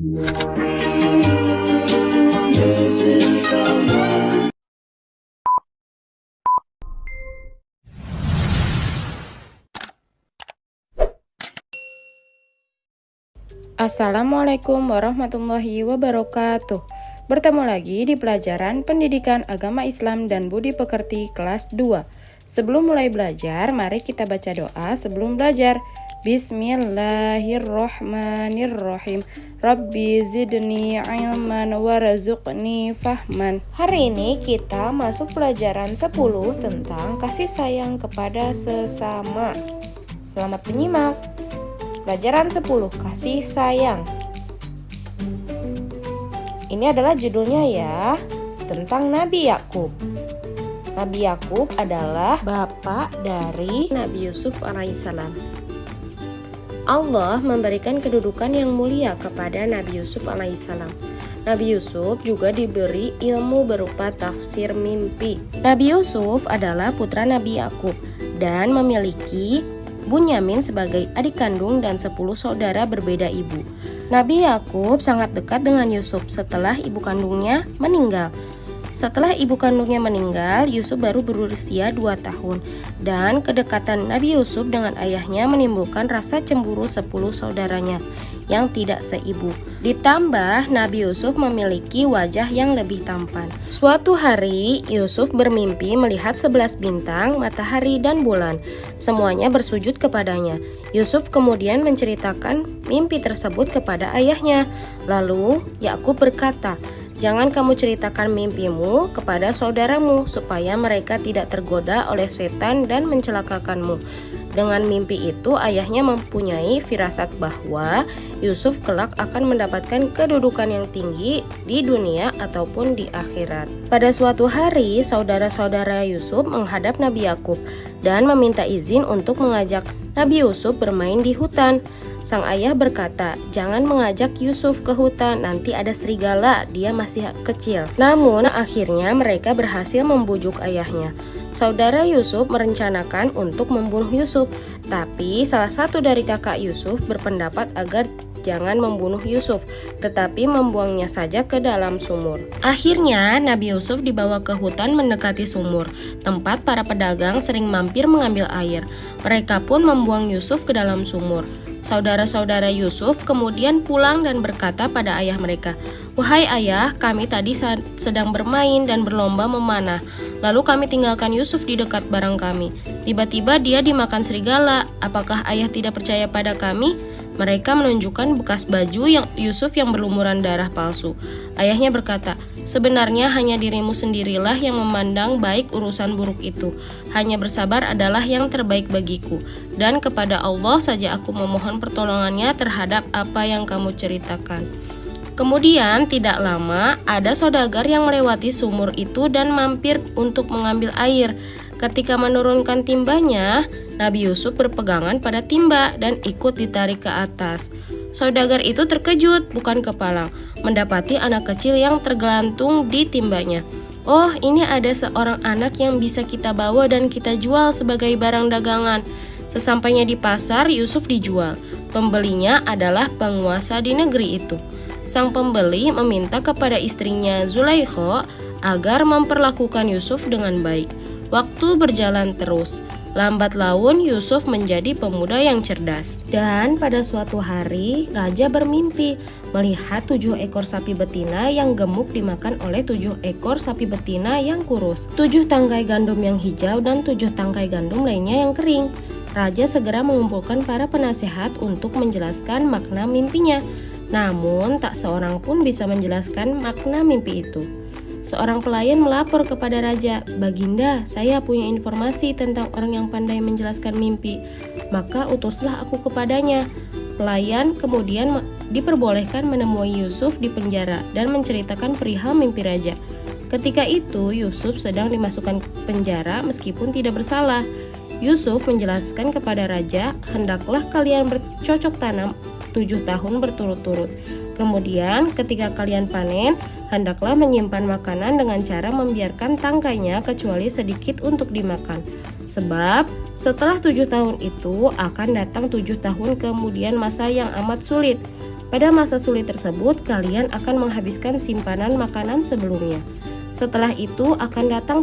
Assalamualaikum warahmatullahi wabarakatuh. Bertemu lagi di pelajaran Pendidikan Agama Islam dan Budi Pekerti kelas 2. Sebelum mulai belajar, mari kita baca doa sebelum belajar. Bismillahirrohmanirrohim. Rabbi zidni ilman warzuqni fahman. Hari ini kita masuk pelajaran 10 tentang kasih sayang kepada sesama. Selamat menyimak. Pelajaran 10, kasih sayang. Ini adalah judulnya ya, tentang Nabi Yakub. Nabi Yakub adalah bapak dari Nabi Yusuf alaihissalam. Allah memberikan kedudukan yang mulia kepada Nabi Yusuf alaihissalam. Nabi Yusuf juga diberi ilmu berupa tafsir mimpi. Nabi Yusuf adalah putra Nabi Yakub dan memiliki Bunyamin sebagai adik kandung dan 10 saudara berbeda ibu. Nabi Yakub sangat dekat dengan Yusuf setelah ibu kandungnya meninggal. Setelah ibu kandungnya meninggal, Yusuf baru berusia 2 tahun. Dan kedekatan Nabi Yusuf dengan ayahnya menimbulkan rasa cemburu 10 saudaranya yang tidak seibu. Ditambah Nabi Yusuf memiliki wajah yang lebih tampan. Suatu hari Yusuf bermimpi melihat 11 bintang, matahari dan bulan. Semuanya bersujud kepadanya. Yusuf kemudian menceritakan mimpi tersebut kepada ayahnya. Lalu Yakub berkata, "Jangan kamu ceritakan mimpimu kepada saudaramu supaya mereka tidak tergoda oleh setan dan mencelakakanmu." Dengan mimpi itu, ayahnya mempunyai firasat bahwa Yusuf kelak akan mendapatkan kedudukan yang tinggi di dunia ataupun di akhirat. Pada suatu hari, saudara-saudara Yusuf menghadap Nabi Yakub dan meminta izin untuk mengajak Nabi Yusuf bermain di hutan. Sang ayah berkata, "Jangan mengajak Yusuf ke hutan, nanti ada serigala, dia masih kecil." Namun akhirnya mereka berhasil membujuk ayahnya. Saudara Yusuf merencanakan untuk membunuh Yusuf, tapi salah satu dari kakak Yusuf berpendapat agar jangan membunuh Yusuf, tetapi membuangnya saja ke dalam sumur. Akhirnya Nabi Yusuf dibawa ke hutan mendekati sumur, tempat para pedagang sering mampir mengambil air. Mereka pun membuang Yusuf ke dalam sumur. Saudara-saudara Yusuf kemudian pulang dan berkata pada ayah mereka, "Wahai ayah, kami tadi sedang bermain dan berlomba memanah. Lalu kami tinggalkan Yusuf di dekat barang kami. Tiba-tiba dia dimakan serigala. Apakah ayah tidak percaya pada kami?" Mereka menunjukkan bekas baju Yusuf yang berlumuran darah palsu. Ayahnya berkata, "Sebenarnya hanya dirimu sendirilah yang memandang baik urusan buruk itu. Hanya bersabar adalah yang terbaik bagiku. Dan kepada Allah saja aku memohon pertolongannya terhadap apa yang kamu ceritakan." Kemudian tidak lama ada saudagar yang melewati sumur itu dan mampir untuk mengambil air. Ketika menurunkan timbanya, Nabi Yusuf berpegangan pada timba dan ikut ditarik ke atas. Saudagar itu terkejut, bukan kepalang, mendapati anak kecil yang tergelantung di timbanya. "Oh, ini ada seorang anak yang bisa kita bawa dan kita jual sebagai barang dagangan." Sesampainya di pasar, Yusuf dijual. Pembelinya adalah penguasa di negeri itu. Sang pembeli meminta kepada istrinya Zulaikha agar memperlakukan Yusuf dengan baik. Waktu berjalan terus. Lambat laun Yusuf menjadi pemuda yang cerdas. Dan pada suatu hari, raja bermimpi melihat 7 ekor sapi betina yang gemuk dimakan oleh 7 ekor sapi betina yang kurus, 7 tangkai gandum yang hijau dan 7 tangkai gandum lainnya yang kering. Raja segera mengumpulkan para penasehat untuk menjelaskan makna mimpinya. Namun tak seorang pun bisa menjelaskan makna mimpi itu. Seorang pelayan melapor kepada raja, "Baginda, saya punya informasi tentang orang yang pandai menjelaskan mimpi. Maka utuslah aku kepadanya." Pelayan kemudian diperbolehkan menemui Yusuf di penjara dan menceritakan perihal mimpi raja. Ketika itu Yusuf sedang dimasukkan penjara meskipun tidak bersalah. Yusuf menjelaskan kepada raja, "Hendaklah kalian bercocok tanam 7 tahun berturut-turut. Kemudian ketika kalian panen, hendaklah menyimpan makanan dengan cara membiarkan tangkainya kecuali sedikit untuk dimakan. Sebab setelah 7 tahun itu akan datang 7 tahun kemudian masa yang amat sulit. Pada masa sulit tersebut, kalian akan menghabiskan simpanan makanan sebelumnya. Setelah itu akan datang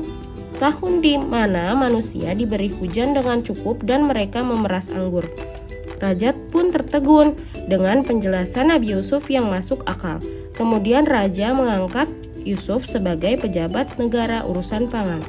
tahun di mana manusia diberi hujan dengan cukup dan mereka memeras anggur. Raja pun tertegun dengan penjelasan Nabi Yusuf yang masuk akal. Kemudian raja mengangkat Yusuf sebagai pejabat negara urusan pangan.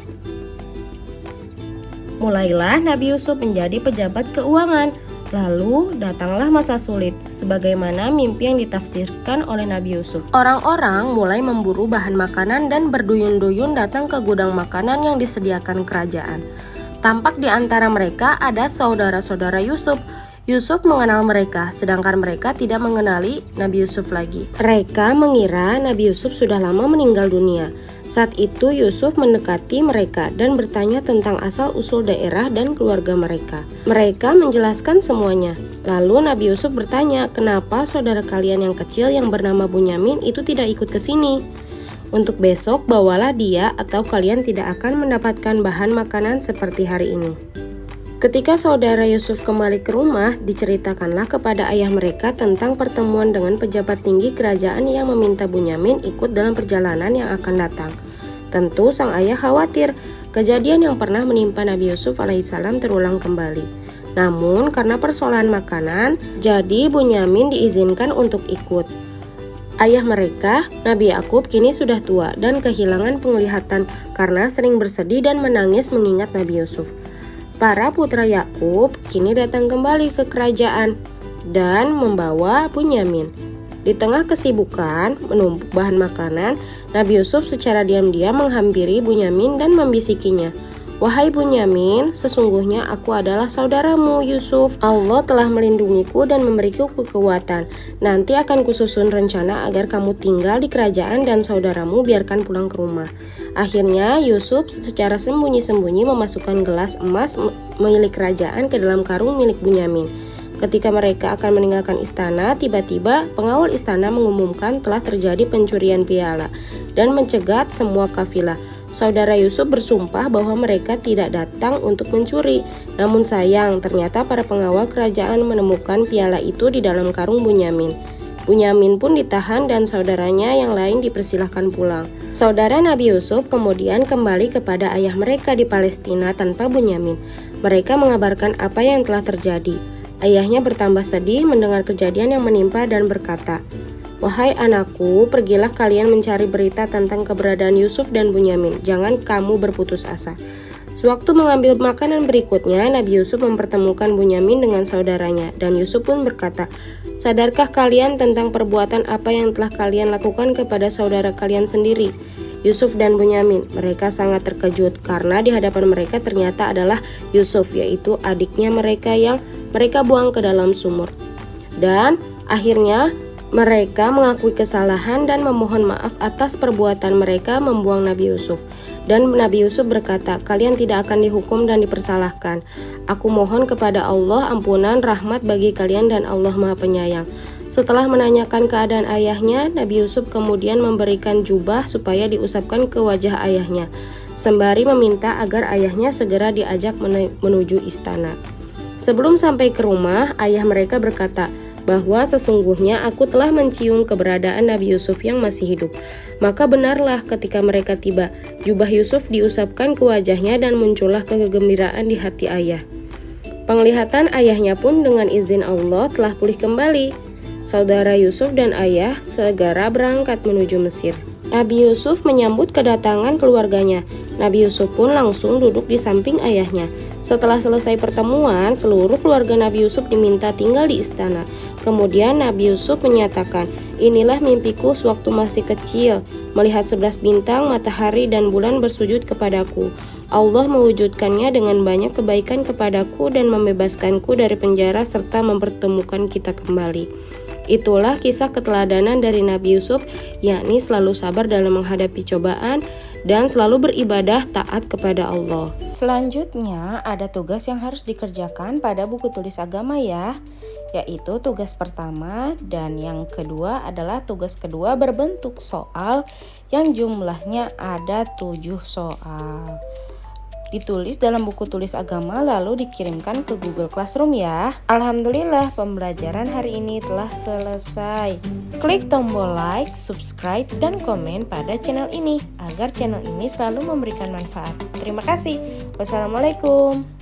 Mulailah Nabi Yusuf menjadi pejabat keuangan. Lalu datanglah masa sulit, sebagaimana mimpi yang ditafsirkan oleh Nabi Yusuf. Orang-orang mulai memburu bahan makanan dan berduyun-duyun datang ke gudang makanan yang disediakan kerajaan. Tampak di antara mereka ada saudara-saudara Yusuf. Yusuf mengenal mereka, sedangkan mereka tidak mengenali Nabi Yusuf lagi. Mereka mengira Nabi Yusuf sudah lama meninggal dunia. Saat itu Yusuf mendekati mereka dan bertanya tentang asal-usul daerah dan keluarga mereka. Mereka menjelaskan semuanya. Lalu Nabi Yusuf bertanya, kenapa saudara kalian yang kecil yang bernama Bunyamin itu tidak ikut ke sini? Untuk besok bawalah dia atau kalian tidak akan mendapatkan bahan makanan seperti hari ini. Ketika saudara Yusuf kembali ke rumah, diceritakanlah kepada ayah mereka tentang pertemuan dengan pejabat tinggi kerajaan yang meminta Bunyamin ikut dalam perjalanan yang akan datang. Tentu sang ayah khawatir kejadian yang pernah menimpa Nabi Yusuf alaihissalam terulang kembali. Namun karena persoalan makanan, jadi Bunyamin diizinkan untuk ikut. Ayah mereka, Nabi Yakub, kini sudah tua dan kehilangan penglihatan karena sering bersedih dan menangis mengingat Nabi Yusuf. Para putra Yakub kini datang kembali ke kerajaan dan membawa Bunyamin. Di tengah kesibukan menumpuk bahan makanan, Nabi Yusuf secara diam-diam menghampiri Bunyamin dan membisikinya, "Wahai Bunyamin, sesungguhnya aku adalah saudaramu Yusuf. Allah telah melindungiku dan memberiku kekuatan. Nanti akan kususun rencana agar kamu tinggal di kerajaan dan saudaramu biarkan pulang ke rumah." Akhirnya Yusuf secara sembunyi-sembunyi memasukkan gelas emas milik kerajaan ke dalam karung milik Bunyamin. Ketika mereka akan meninggalkan istana, tiba-tiba pengawal istana mengumumkan telah terjadi pencurian piala dan mencegat semua kafilah. Saudara Yusuf bersumpah bahwa mereka tidak datang untuk mencuri. Namun sayang, ternyata para pengawal kerajaan menemukan piala itu di dalam karung Bunyamin. Bunyamin pun ditahan dan saudaranya yang lain dipersilahkan pulang. Saudara Nabi Yusuf kemudian kembali kepada ayah mereka di Palestina tanpa Bunyamin. Mereka mengabarkan apa yang telah terjadi. Ayahnya bertambah sedih mendengar kejadian yang menimpa dan berkata, "Wahai anakku, pergilah kalian mencari berita tentang keberadaan Yusuf dan Bunyamin. Jangan kamu berputus asa." Sewaktu mengambil makanan berikutnya, Nabi Yusuf mempertemukan Bunyamin dengan saudaranya, dan Yusuf pun berkata, "Sadarkah kalian tentang perbuatan apa yang telah kalian lakukan kepada saudara kalian sendiri?" Yusuf dan Bunyamin, mereka sangat terkejut karena di hadapan mereka ternyata adalah Yusuf, yaitu adiknya mereka yang mereka buang ke dalam sumur. Dan akhirnya mereka mengakui kesalahan dan memohon maaf atas perbuatan mereka membuang Nabi Yusuf. Dan Nabi Yusuf berkata, "Kalian tidak akan dihukum dan dipersalahkan. Aku mohon kepada Allah ampunan rahmat bagi kalian dan Allah Maha Penyayang." Setelah menanyakan keadaan ayahnya, Nabi Yusuf kemudian memberikan jubah supaya diusapkan ke wajah ayahnya, sembari meminta agar ayahnya segera diajak menuju istana. Sebelum sampai ke rumah, ayah mereka berkata bahwa sesungguhnya aku telah mencium keberadaan Nabi Yusuf yang masih hidup. Maka benarlah ketika mereka tiba, jubah Yusuf diusapkan ke wajahnya dan muncullah kegembiraan di hati ayah. Penglihatan ayahnya pun dengan izin Allah telah pulih kembali. Saudara Yusuf dan ayah segera berangkat menuju Mesir. Nabi Yusuf menyambut kedatangan keluarganya. Nabi Yusuf pun langsung duduk di samping ayahnya. Setelah selesai pertemuan, seluruh keluarga Nabi Yusuf diminta tinggal di istana. Kemudian Nabi Yusuf menyatakan, "Inilah mimpiku sewaktu masih kecil, melihat 11 bintang, matahari, dan bulan bersujud kepadaku. Allah mewujudkannya dengan banyak kebaikan kepadaku dan membebaskanku dari penjara serta mempertemukan kita kembali." Itulah kisah keteladanan dari Nabi Yusuf, yakni selalu sabar dalam menghadapi cobaan dan selalu beribadah taat kepada Allah. Selanjutnya ada tugas yang harus dikerjakan pada buku tulis agama ya, yaitu tugas pertama, dan yang kedua adalah tugas kedua berbentuk soal yang jumlahnya ada 7 soal. ditulis dalam buku tulis agama lalu dikirimkan ke Google Classroom ya. Alhamdulillah pembelajaran hari ini telah selesai. Klik tombol like, subscribe, dan komen pada channel ini agar channel ini selalu memberikan manfaat. Terima kasih. Wassalamualaikum.